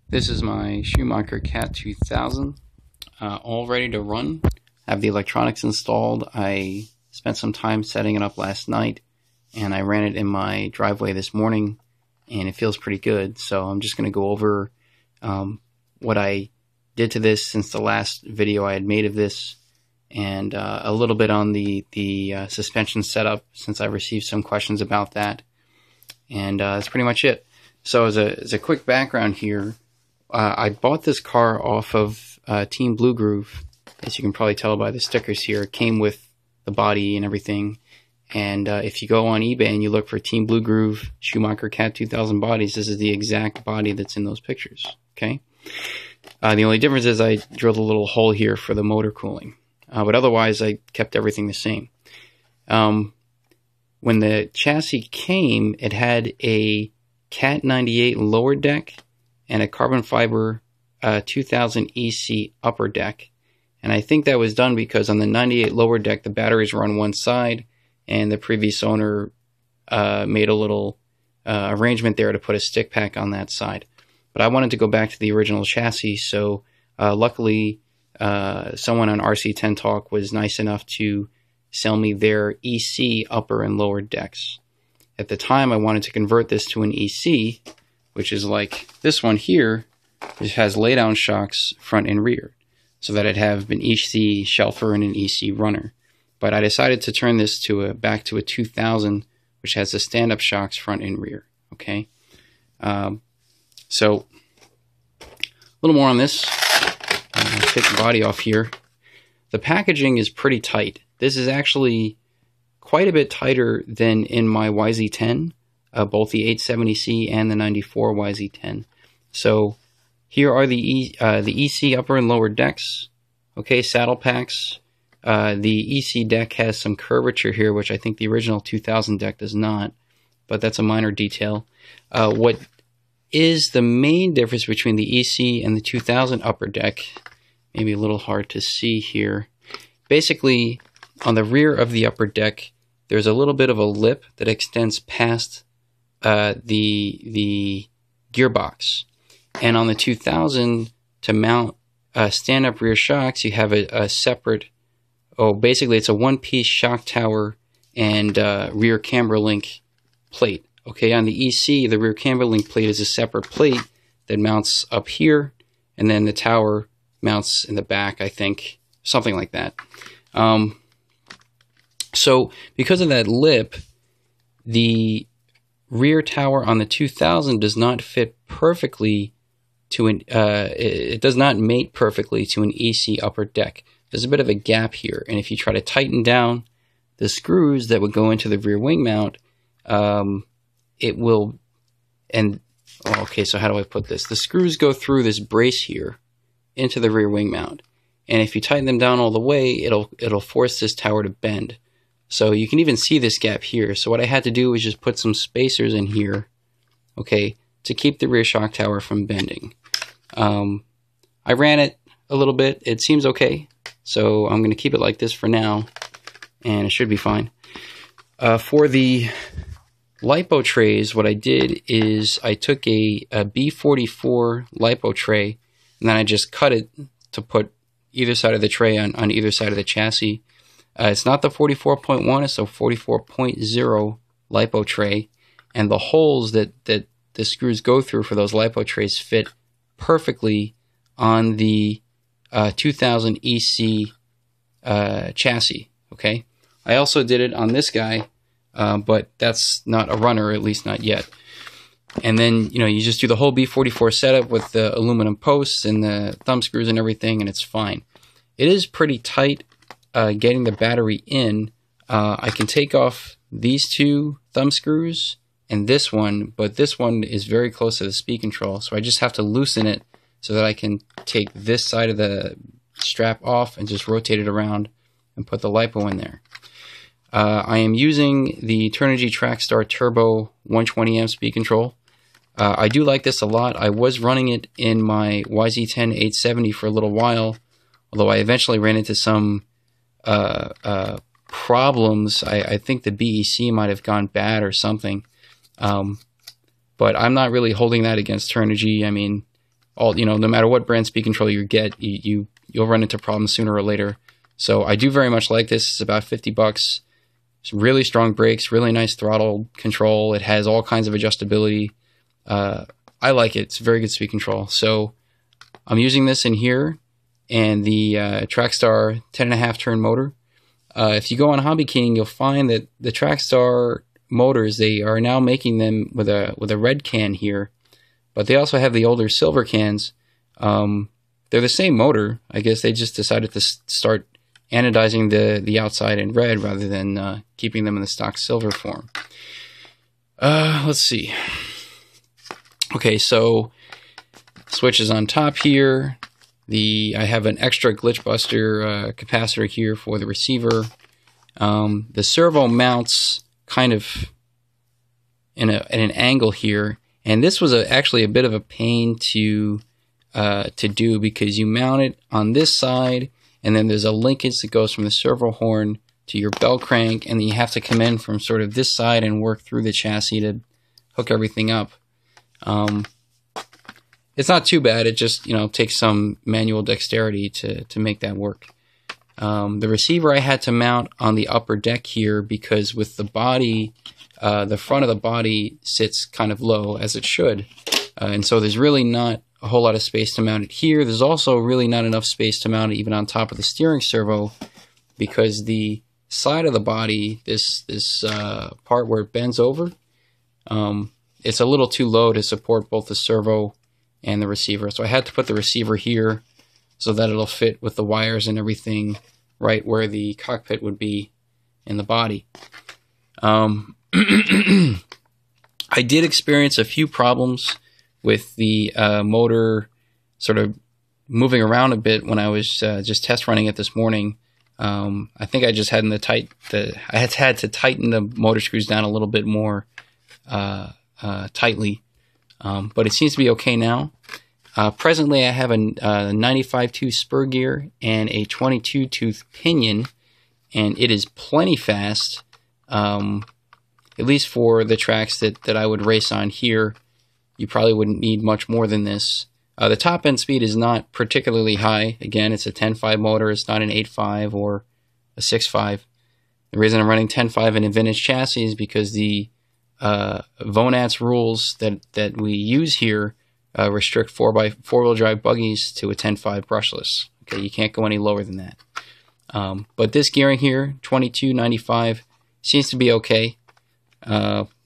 This is my Schumacher Cat 2000, all ready to run. I have the electronics installed. I spent some time setting it up last night, and I ran it in my driveway this morning, and it feels pretty good. So I'm just going to go over what I did to this since the last video I had made of this, and a little bit on the suspension setup, since I received some questions about that. And that's pretty much it. So as a quick background here, I bought this car off of Team Blue Groove. As you can probably tell by the stickers here, it came with the body and everything. And if you go on eBay and you look for Team Blue Groove Schumacher Cat 2000 bodies, this is the exact body that's in those pictures. Okay. The only difference is I drilled a little hole here for the motor cooling, but otherwise I kept everything the same. When the chassis came, it had a Cat 98 lower deck and a carbon fiber 2000 EC upper deck. And I think that was done because on the 98 lower deck, the batteries were on one side, and the previous owner made a little arrangement there to put a stick pack on that side. But I wanted to go back to the original chassis, so luckily someone on RC10 Talk was nice enough to sell me their EC upper and lower decks. At the time, I wanted to convert this to an EC, which is like this one here, which has lay-down shocks front and rear, so that I'd have an EC shelfer and an EC runner. But I decided to turn this to back to a 2000, which has the stand-up shocks front and rear. Okay, so a little more on this. Take the body off here. The packaging is pretty tight. This is actually quite a bit tighter than in my YZ10, both the 870C and the 94 YZ10. So here are the EC upper and lower decks. Okay, saddle packs. The EC deck has some curvature here, which I think the original 2000 deck does not, but that's a minor detail. What is the main difference between the EC and the 2000 upper deck, maybe a little hard to see here. Basically, on the rear of the upper deck, there's a little bit of a lip that extends past the gearbox. And on the 2000, to mount stand-up rear shocks, you have a separate, basically it's a one-piece shock tower and rear camber link plate. Okay, on the EC, the rear camber link plate is a separate plate that mounts up here, and then the tower mounts in the back, I think, something like that. So because of that lip, the rear tower on the 2000 does not fit perfectly to an, it does not mate perfectly to an EC upper deck. There's a bit of a gap here, and if you try to tighten down the screws that would go into the rear wing mount, it will, okay, so how do I put this? The screws go through this brace here into the rear wing mount, and if you tighten them down all the way, it'll force this tower to bend. So you can even see this gap here. So what I had to do was just put some spacers in here, okay, to keep the rear shock tower from bending. I ran it a little bit. It seems okay. So I'm going to keep it like this for now, and it should be fine. For the lipo trays, what I did is I took a B44 lipo tray, and then I just cut it to put either side of the tray on either side of the chassis. It's not the 44.1, it's a 44.0 lipo tray, and the holes that the screws go through for those lipo trays fit perfectly on the 2000 EC chassis. Okay, I also did it on this guy, but that's not a runner, at least not yet. And then, you know, you just do the whole B44 setup with the aluminum posts and the thumb screws and everything, and it's fine. It is pretty tight getting the battery in. I can take off these two thumb screws and this one, but this one is very close to the speed control, so I just have to loosen it so that I can take this side of the strap off and just rotate it around and put the lipo in there. I am using the Turnigy Trackstar Turbo 120 amp speed control. I do like this a lot. I was running it in my YZ10 870 for a little while, although I eventually ran into some problems. I think the BEC might have gone bad or something. But I'm not really holding that against Turnigy. I mean, no matter what brand speed control you get, you'll run into problems sooner or later. So I do very much like this. It's about $50. It's really strong brakes, really nice throttle control. It has all kinds of adjustability. I like it. It's very good speed control. So I'm using this in here, and the Trackstar 10.5 turn motor. If you go on Hobby King, you'll find that the Trackstar motors, they are now making them with a red can here, but they also have the older silver cans. They're the same motor. I guess they just decided to start anodizing the outside in red rather than keeping them in the stock silver form. Let's see. Okay, so switch is on top here. I have an extra glitch buster capacitor here for the receiver. The servo mounts kind of at an angle here, and this was actually a bit of a pain to do, because you mount it on this side, and then there's a linkage that goes from the servo horn to your bell crank, and then you have to come in from sort of this side and work through the chassis to hook everything up. It's not too bad. It just takes some manual dexterity to make that work. The receiver I had to mount on the upper deck here, because with the body, the front of the body sits kind of low, as it should, and so there's really not a whole lot of space to mount it here. There's also really not enough space to mount it even on top of the steering servo, because the side of the body, this part where it bends over, it's a little too low to support both the servo and the receiver. So I had to put the receiver here so that it'll fit with the wires and everything right where the cockpit would be in the body. I did experience a few problems with the motor sort of moving around a bit when I was just test running it this morning. I think I just had had to tighten the motor screws down a little bit more tightly, but it seems to be okay now. Presently, I have a 95 tooth spur gear and a 22 tooth pinion, and it is plenty fast, at least for the tracks that I would race on here. You probably wouldn't need much more than this. The top end speed is not particularly high. Again, it's a 10.5 motor. It's not an 8.5 or a 6.5. The reason I'm running 10.5 in a vintage chassis is because the Vonats rules that we use here restrict 4x4-wheel drive buggies to a 10.5 brushless. Okay, you can't go any lower than that. But this gearing here, 22.95, seems to be okay.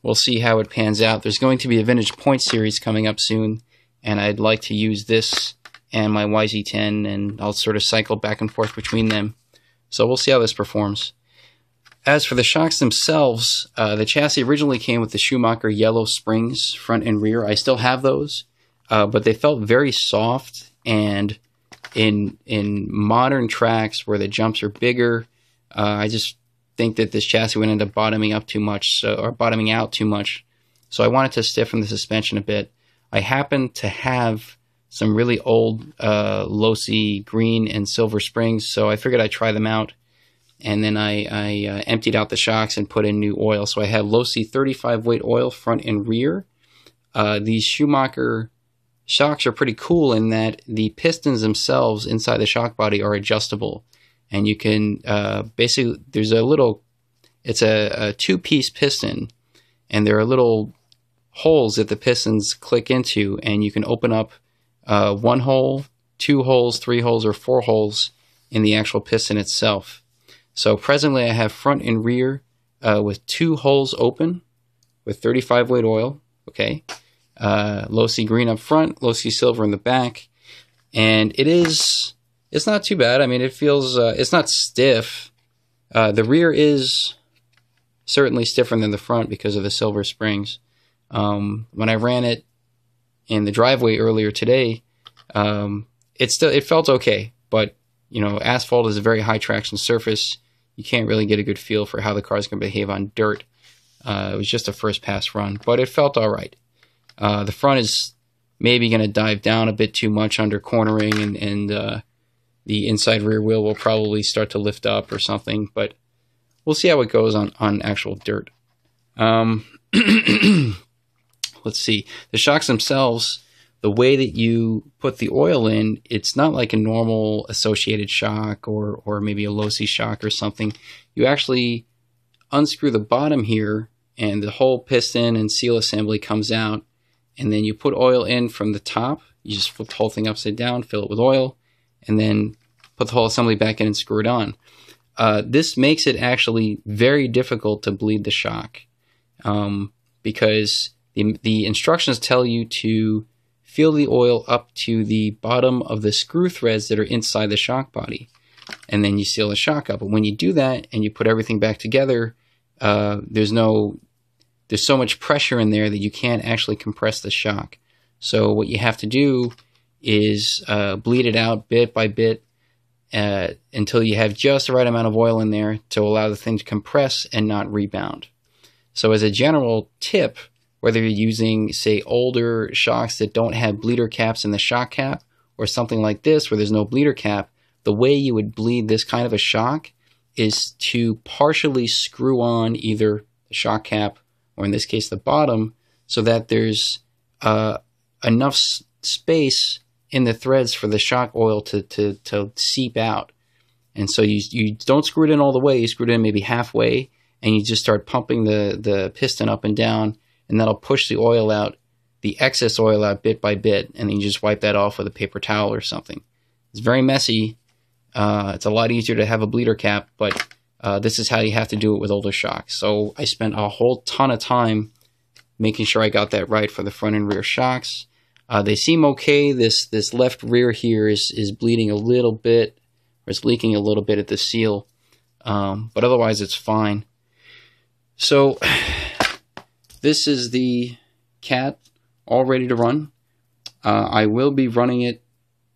We'll see how it pans out. There's going to be a vintage point series coming up soon, and I'd like to use this and my YZ10, and I'll sort of cycle back and forth between them. So we'll see how this performs. As for the shocks themselves, the chassis originally came with the Schumacher yellow springs, front and rear. I still have those, but they felt very soft, and in modern tracks where the jumps are bigger, I just think that this chassis would end up bottoming out too much. So I wanted to stiffen the suspension a bit. I happen to have some really old low-C green and silver springs, so I figured I'd try them out. And then I emptied out the shocks and put in new oil. So I have low-C 35 weight oil front and rear. These Schumacher shocks are pretty cool in that the pistons themselves inside the shock body are adjustable. And you can basically, it's a two-piece piston, and there are little holes that the pistons click into, and you can open up 1 hole, 2 holes, 3 holes, or 4 holes in the actual piston itself. So presently I have front and rear with 2 holes open with 35 weight oil, okay? Low-C green up front, low-C silver in the back, and it's not too bad. I mean, it feels, it's not stiff. The rear is certainly stiffer than the front because of the silver springs. When I ran it in the driveway earlier today, it felt okay, but asphalt is a very high traction surface. You can't really get a good feel for how the car's going to behave on dirt. It was just a first pass run, but it felt all right. The front is maybe going to dive down a bit too much under cornering, and the inside rear wheel will probably start to lift up or something, but we'll see how it goes on actual dirt. Let's see. The shocks themselves, the way that you put the oil in, it's not like a normal associated shock or maybe a low-C shock or something. You actually unscrew the bottom here, and the whole piston and seal assembly comes out, and then you put oil in from the top. You just flip the whole thing upside down, fill it with oil, and then put the whole assembly back in and screw it on. This makes it actually very difficult to bleed the shock, because the instructions tell you to fill the oil up to the bottom of the screw threads that are inside the shock body, and then you seal the shock up. But when you do that and you put everything back together, there's so much pressure in there that you can't actually compress the shock. So what you have to do is bleed it out bit by bit until you have just the right amount of oil in there to allow the thing to compress and not rebound. So as a general tip, whether you're using, say, older shocks that don't have bleeder caps in the shock cap, or something like this where there's no bleeder cap, the way you would bleed this kind of a shock is to partially screw on either the shock cap, or in this case the bottom, so that there's enough space in the threads for the shock oil to seep out. And so you don't screw it in all the way, you screw it in maybe halfway, and you just start pumping the piston up and down, and that'll push the oil out, the excess oil out bit by bit, and then you just wipe that off with a paper towel or something. It's very messy. It's a lot easier to have a bleeder cap, but this is how you have to do it with older shocks. So I spent a whole ton of time making sure I got that right for the front and rear shocks. They seem okay. This left rear here is bleeding a little bit, or it's leaking a little bit at the seal, but otherwise it's fine. So this is the Cat all ready to run. I will be running it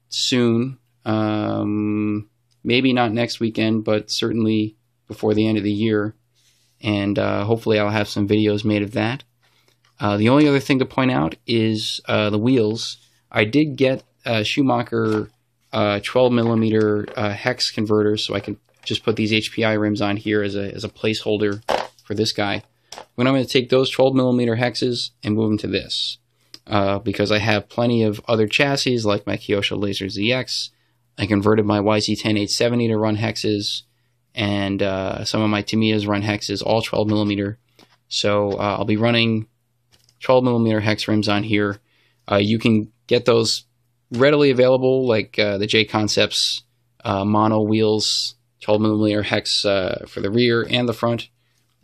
soon, maybe not next weekend, but certainly before the end of the year, and hopefully I'll have some videos made of that. The only other thing to point out is the wheels. I did get a Schumacher 12mm hex converter, so I can just put these HPI rims on here as a placeholder for this guy. When I'm going to take those 12mm hexes and move them to this, because I have plenty of other chassis like my Kyosho Laser ZX. I converted my YZ10 870 to run hexes, and some of my Tamiyas run hexes, all 12mm. So I'll be running 12mm hex rims on here. You can get those readily available, like the J Concepts mono wheels, 12mm hex for the rear and the front,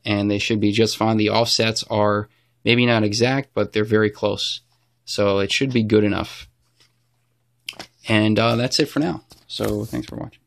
and they should be just fine. The offsets are maybe not exact, but they're very close, so it should be good enough. And that's it for now. So thanks for watching.